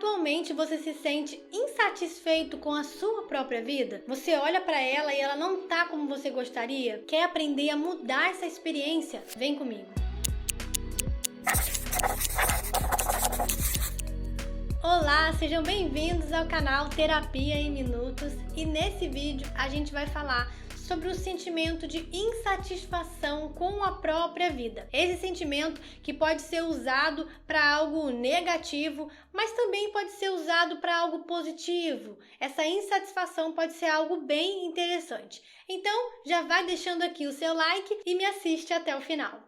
Atualmente você se sente insatisfeito com a sua própria vida? Você olha para ela e ela não tá como você gostaria? Quer aprender a mudar essa experiência? Vem comigo. Olá, sejam bem-vindos ao canal Terapia em Minutos e nesse vídeo a gente vai falar sobre o sentimento de insatisfação com a própria vida. Esse sentimento que pode ser usado para algo negativo, mas também pode ser usado para algo positivo. Essa insatisfação pode ser algo bem interessante. Então, já vai deixando aqui o seu like e me assiste até o final.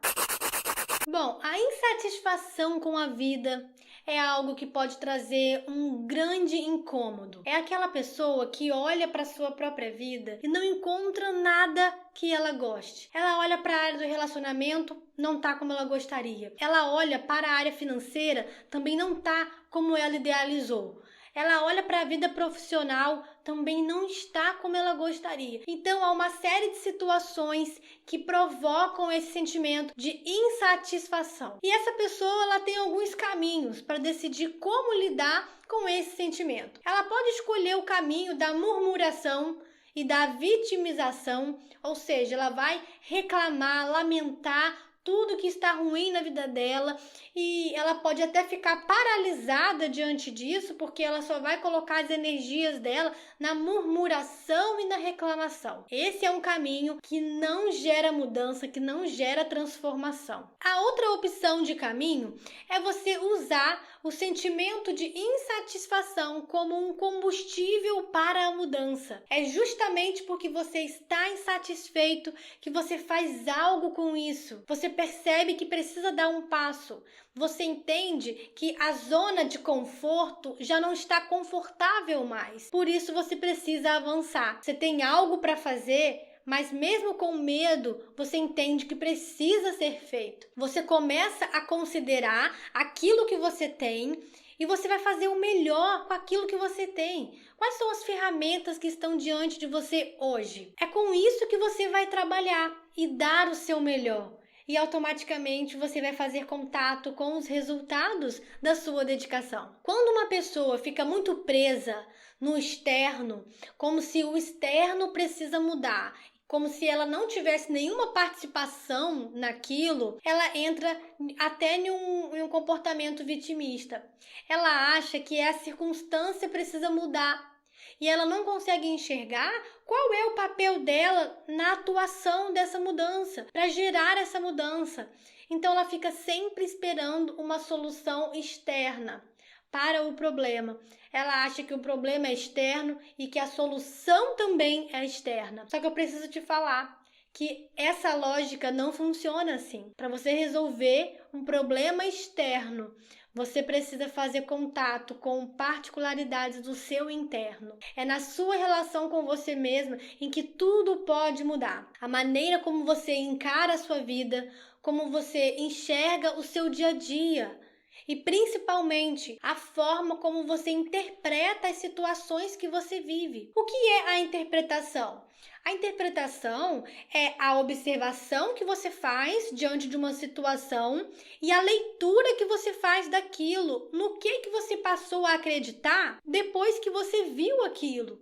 Bom, a insatisfação com a vida é algo que pode trazer um grande incômodo. É aquela pessoa que olha para sua própria vida e não encontra nada que ela goste. Ela olha para a área do relacionamento, não tá como ela gostaria. Ela olha para a área financeira, também não tá como ela idealizou. Ela olha para a vida profissional, também não está como ela gostaria. Então, há uma série de situações que provocam esse sentimento de insatisfação. E essa pessoa, ela tem alguns caminhos para decidir como lidar com esse sentimento. Ela pode escolher o caminho da murmuração e da vitimização, ou seja, ela vai reclamar, lamentar tudo que está ruim na vida dela e ela pode até ficar paralisada diante disso, porque ela só vai colocar as energias dela na murmuração e na reclamação. Esse é um caminho que não gera mudança, que não gera transformação. A outra opção de caminho é você usar o sentimento de insatisfação como um combustível para a mudança. É justamente porque você está insatisfeito que você faz algo com isso. Você percebe que precisa dar um passo. Você entende que a zona de conforto já não está confortável mais. Por isso você precisa avançar. Você tem algo para fazer, mas mesmo com medo, você entende que precisa ser feito. Você começa a considerar aquilo que você tem e você vai fazer o melhor com aquilo que você tem. Quais são as ferramentas que estão diante de você hoje? É com isso que você vai trabalhar e dar o seu melhor. E automaticamente você vai fazer contato com os resultados da sua dedicação. Quando uma pessoa fica muito presa no externo, como se o externo precisa mudar, como se ela não tivesse nenhuma participação naquilo, ela entra até em um comportamento vitimista. Ela acha que a circunstância precisa mudar e ela não consegue enxergar qual é o papel dela na atuação dessa mudança, para gerar essa mudança. Então ela fica sempre esperando uma solução externa para o problema. Ela acha que o problema é externo e que a solução também é externa. Só que eu preciso te falar que essa lógica não funciona assim. Para você resolver um problema externo, você precisa fazer contato com particularidades do seu interno. É na sua relação com você mesma em que tudo pode mudar. A maneira como você encara a sua vida, como você enxerga o seu dia a dia. E principalmente a forma como você interpreta as situações que você vive. O que é a interpretação? A interpretação é a observação que você faz diante de uma situação e a leitura que você faz daquilo, no que você passou a acreditar depois que você viu aquilo.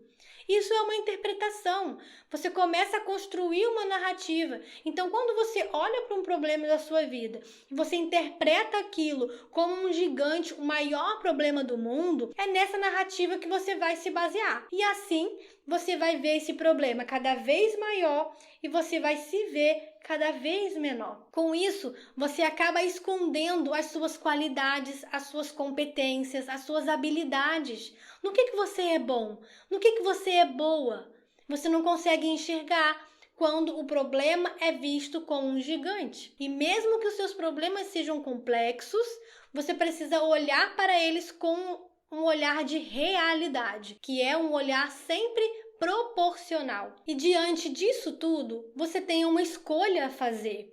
Isso é uma interpretação. Você começa a construir uma narrativa. Então, quando você olha para um problema da sua vida e você interpreta aquilo como um gigante, o maior problema do mundo, é nessa narrativa que você vai se basear. E assim, você vai ver esse problema cada vez maior e você vai se ver cada vez menor. Com isso, você acaba escondendo as suas qualidades, as suas competências, as suas habilidades. No que você é bom? No que você é boa? Você não consegue enxergar quando o problema é visto como um gigante. E mesmo que os seus problemas sejam complexos, você precisa olhar para eles com um olhar de realidade, que é um olhar sempre proporcional. E diante disso tudo, você tem uma escolha a fazer.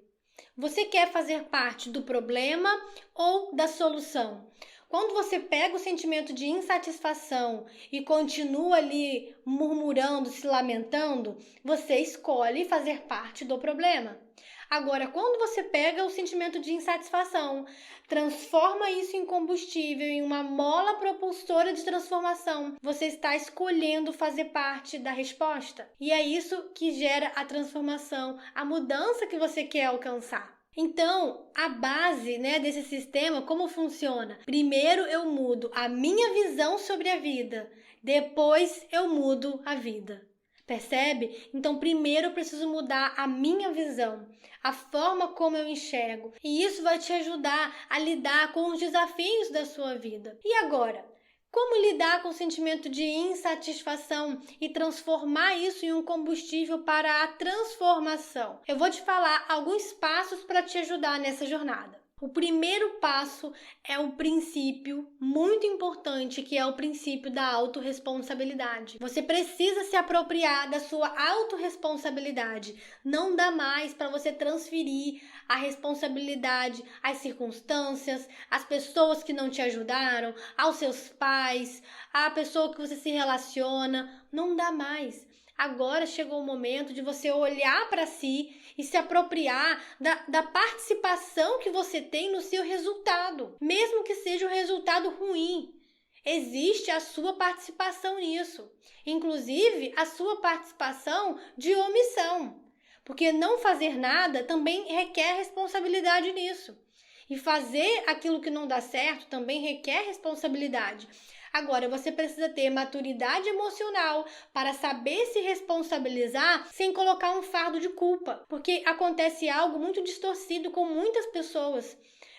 Você quer fazer parte do problema ou da solução? Quando você pega o sentimento de insatisfação e continua ali murmurando, se lamentando, você escolhe fazer parte do problema. Agora, quando você pega o sentimento de insatisfação, transforma isso em combustível, em uma mola propulsora de transformação, você está escolhendo fazer parte da resposta. E é isso que gera a transformação, a mudança que você quer alcançar. Então, a base, desse sistema, como funciona? Primeiro eu mudo a minha visão sobre a vida, depois eu mudo a vida. Percebe? Então, primeiro eu preciso mudar a minha visão, a forma como eu enxergo. E isso vai te ajudar a lidar com os desafios da sua vida. E agora? Como lidar com o sentimento de insatisfação e transformar isso em um combustível para a transformação? Eu vou te falar alguns passos para te ajudar nessa jornada. O primeiro passo é o princípio muito importante, que é o princípio da autorresponsabilidade. Você precisa se apropriar da sua autorresponsabilidade. Não dá mais para você transferir a responsabilidade às circunstâncias, às pessoas que não te ajudaram, aos seus pais, à pessoa que você se relaciona. Não dá mais. Agora chegou o momento de você olhar para si e se apropriar da participação que você tem no seu resultado, mesmo que seja um resultado ruim. Existe a sua participação nisso, inclusive a sua participação de omissão, porque não fazer nada também requer responsabilidade nisso. E fazer aquilo que não dá certo também requer responsabilidade. Agora, você precisa ter maturidade emocional para saber se responsabilizar sem colocar um fardo de culpa, porque acontece algo muito distorcido com muitas pessoas.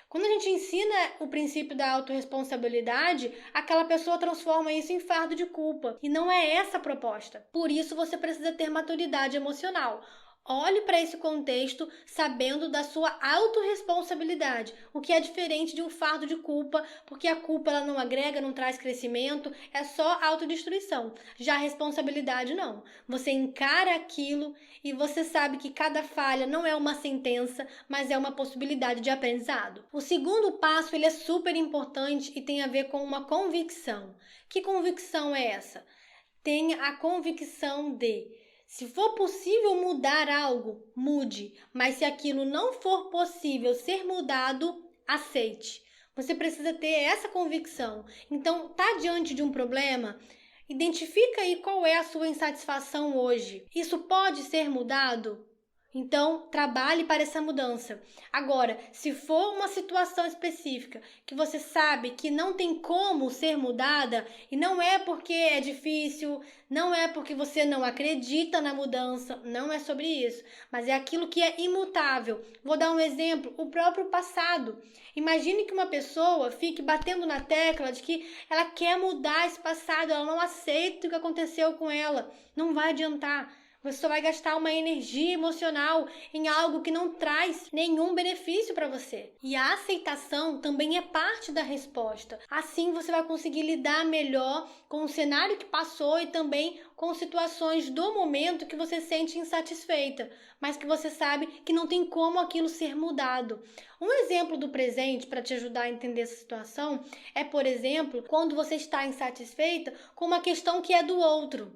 Quando a gente ensina o princípio da autorresponsabilidade, aquela pessoa transforma isso em fardo de culpa, e não é essa a proposta. Por isso, você precisa ter maturidade emocional. Olhe para esse contexto sabendo da sua autorresponsabilidade, o que é diferente de um fardo de culpa, porque a culpa ela não agrega, não traz crescimento, é só autodestruição. Já a responsabilidade não. Você encara aquilo e você sabe que cada falha não é uma sentença, mas é uma possibilidade de aprendizado. O segundo passo ele é super importante e tem a ver com uma convicção. Que convicção é essa? Tenha a convicção de: se for possível mudar algo, mude. Mas se aquilo não for possível ser mudado, aceite. Você precisa ter essa convicção. Então, tá diante de um problema? Identifica aí qual é a sua insatisfação hoje. Isso pode ser mudado? Então, trabalhe para essa mudança. Agora, se for uma situação específica que você sabe que não tem como ser mudada, e não é porque é difícil, não é porque você não acredita na mudança, não é sobre isso, mas é aquilo que é imutável. Vou dar um exemplo, o próprio passado. Imagine que uma pessoa fique batendo na tecla de que ela quer mudar esse passado, ela não aceita o que aconteceu com ela. Não vai adiantar. Você só vai gastar uma energia emocional em algo que não traz nenhum benefício para você. E a aceitação também é parte da resposta. Assim você vai conseguir lidar melhor com o cenário que passou e também com situações do momento que você sente insatisfeita, mas que você sabe que não tem como aquilo ser mudado. Um exemplo do presente para te ajudar a entender essa situação é, por exemplo, quando você está insatisfeita com uma questão que é do outro.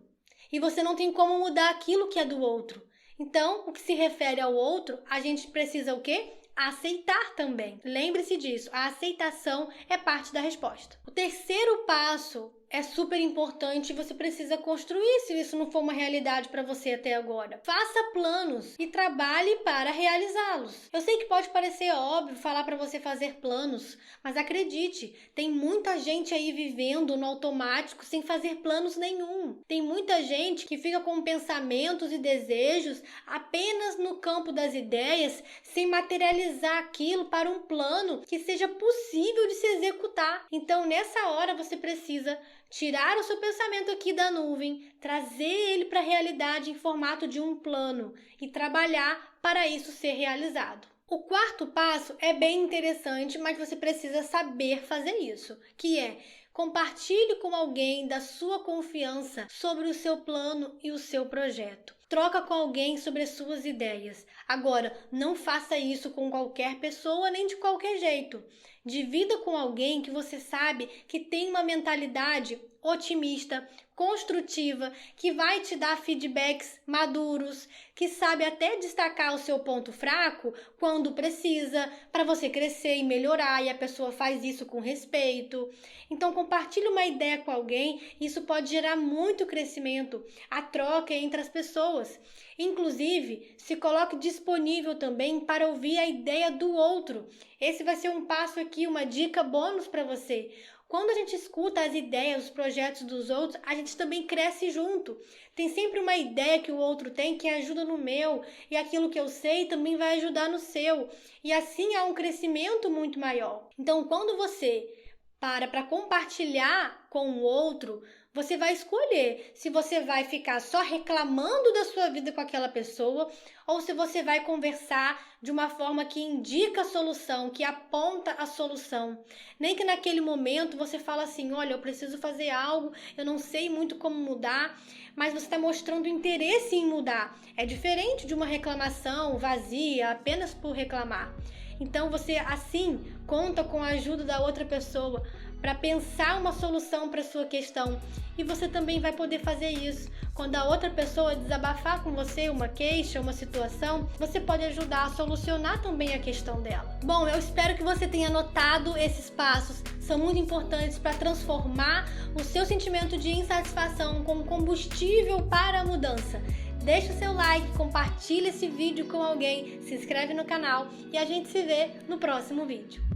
E você não tem como mudar aquilo que é do outro. Então, o que se refere ao outro, a gente precisa o quê? Aceitar também. Lembre-se disso, a aceitação é parte da resposta. O terceiro passo é super importante e você precisa construir se isso não for uma realidade para você até agora. Faça planos e trabalhe para realizá-los. Eu sei que pode parecer óbvio falar para você fazer planos, mas acredite, tem muita gente aí vivendo no automático sem fazer planos nenhum. Tem muita gente que fica com pensamentos e desejos apenas no campo das ideias, sem materializar aquilo para um plano que seja possível de se executar. Então, nessa hora, você precisa tirar o seu pensamento aqui da nuvem, trazer ele para a realidade em formato de um plano e trabalhar para isso ser realizado. O quarto passo é bem interessante, mas você precisa saber fazer isso, que é: compartilhe com alguém da sua confiança sobre o seu plano e o seu projeto. Troca com alguém sobre as suas ideias. Agora, não faça isso com qualquer pessoa nem de qualquer jeito. Divida com alguém que você sabe que tem uma mentalidade otimista, construtiva, que vai te dar feedbacks maduros, que sabe até destacar o seu ponto fraco quando precisa, para você crescer e melhorar, e a pessoa faz isso com respeito. Então compartilhe uma ideia com alguém, isso pode gerar muito crescimento, a troca entre as pessoas. Inclusive, se coloque disponível também para ouvir a ideia do outro. Esse vai ser um passo aqui, uma dica bônus para você. Quando a gente escuta as ideias, os projetos dos outros, a gente também cresce junto. Tem sempre uma ideia que o outro tem que ajuda no meu, e aquilo que eu sei também vai ajudar no seu. E assim há um crescimento muito maior. Então, quando você para compartilhar com o outro, você vai escolher se você vai ficar só reclamando da sua vida com aquela pessoa ou se você vai conversar de uma forma que indica a solução, que aponta a solução. Nem que naquele momento você fala assim, olha, eu preciso fazer algo, eu não sei muito como mudar, mas você está mostrando interesse em mudar. É diferente de uma reclamação vazia, apenas por reclamar. Então você assim conta com a ajuda da outra pessoa para pensar uma solução para a sua questão. E você também vai poder fazer isso. Quando a outra pessoa desabafar com você uma queixa, uma situação, você pode ajudar a solucionar também a questão dela. Bom, eu espero que você tenha notado esses passos. São muito importantes para transformar o seu sentimento de insatisfação como combustível para a mudança. Deixe o seu like, compartilhe esse vídeo com alguém, se inscreve no canal e a gente se vê no próximo vídeo.